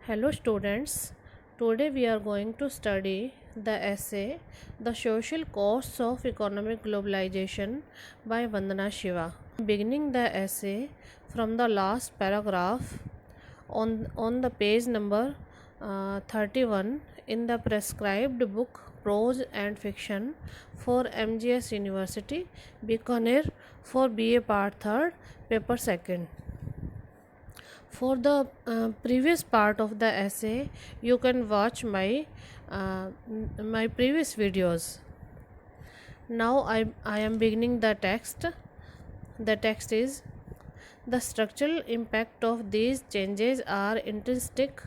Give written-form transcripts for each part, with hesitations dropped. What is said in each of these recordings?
Hello students, today we are going to study the essay The Social Costs of Economic Globalization by Vandana Shiva. Beginning the essay from the last paragraph on the page number 31 in the prescribed book Prose and Fiction for MGS University, Bikaner for BA Part 3rd, Paper 2nd. For the previous part of the essay, you can watch my previous videos. Now I am beginning the text. The text is: the structural impact of these changes are intrinsic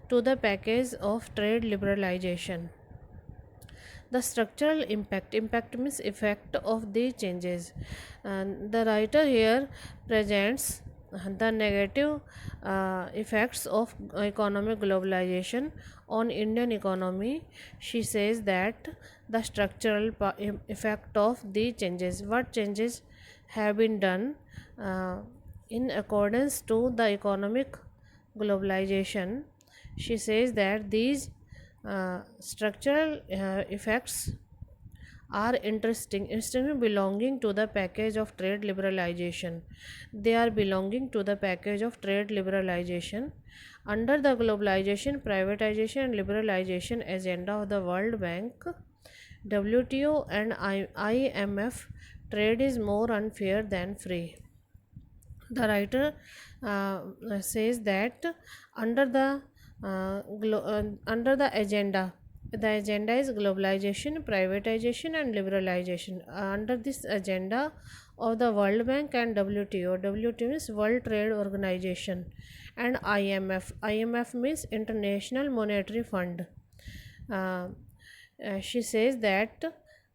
to the package of trade liberalization. The structural impact means effect of these changes, and the writer here presents the negative effects of economic globalization on Indian economy. She says that the structural effect of these changes, what changes have been done in accordance to the economic globalization. She says that these structural effects are interesting belonging to the package of trade liberalization. They are belonging to the package of trade liberalization under the globalization, privatization and liberalization agenda of the World Bank, WTO and IMF. Trade is more unfair than free. The writer says that under the under the agenda is globalization, privatization and liberalization. Under this agenda of the World Bank and WTO means World Trade Organization, and IMF means International Monetary Fund. uh, she says that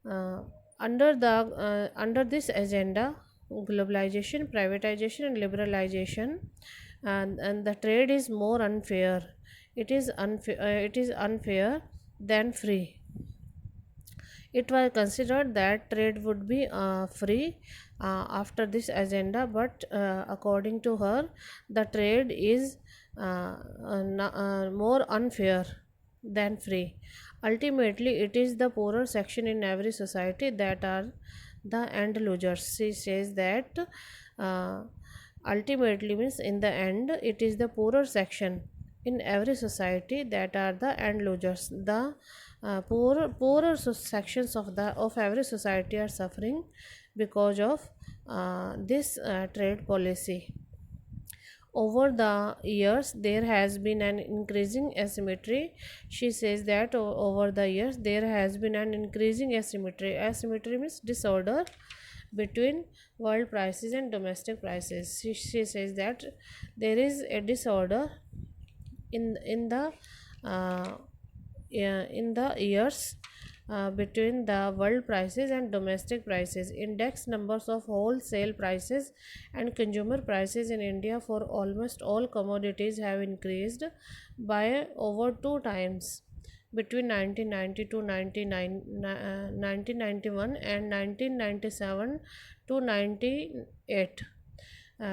uh, under this agenda, globalization, privatization and liberalization, and the trade is more unfair. It is unfair than free. It was considered that trade would be free after this agenda, but according to her, the trade is more unfair than free. Ultimately, it is the poorer section in every society that are the end losers. She says that uh, ultimately means in the end, it is the poorer section in every society that are the end losers. The poorer sections of every society are suffering because of this trade policy. Over the years, there has been an increasing asymmetry. She says that over the years, there has been an increasing asymmetry. Asymmetry means disorder between world prices and domestic prices. She says that there is a disorder in the uh, in the years between the world prices and domestic prices. Index numbers of wholesale prices and consumer prices in India for almost all commodities have increased by over two times between 1990 to 1991 and 1997 to 98.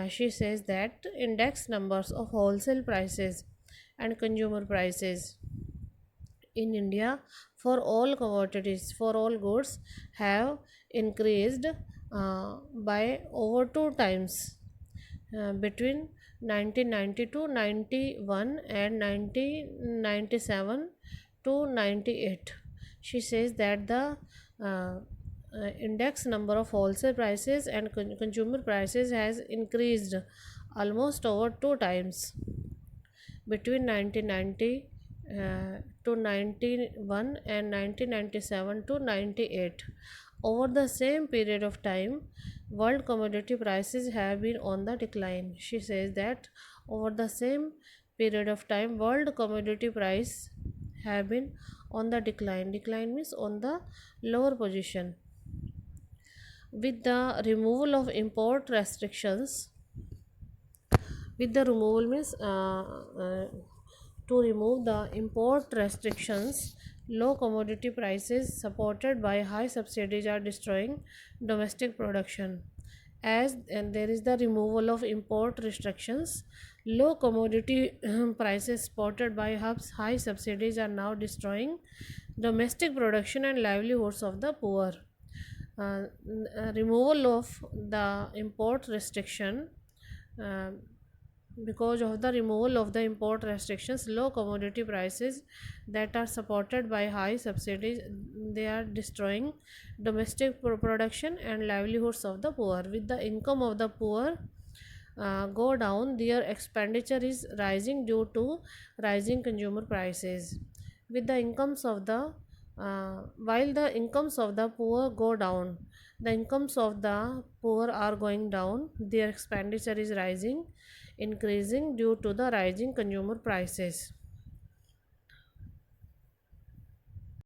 She says that index numbers of wholesale prices and consumer prices in India for all commodities, for all goods, have increased by over two times between 1990 to 91 and 1997 to 98. She says that the uh, index number of wholesale prices and consumer prices has increased almost over two times between 1990 to 91 and 1997 to 98. Over the same period of time, world commodity prices have been on the decline. She says that over the same period of time, world commodity price have been on the decline. Decline means on the lower position. With the removal of import restrictions, with the removal means to remove the import restrictions, low commodity prices supported by high subsidies are destroying domestic production. As and there is the removal of import restrictions, Low commodity prices spotted by hubs high subsidies are now destroying domestic production and livelihoods of the poor. Removal of the import restriction, uh, because of the removal of the import restrictions, low commodity prices that are supported by high subsidies, they are destroying domestic production and livelihoods of the poor. With the income of the poor go down, their expenditure is rising due to rising consumer prices. With the incomes of the while the incomes of the poor go down, the incomes of the poor are going down, their expenditure is rising, increasing due to the rising consumer prices.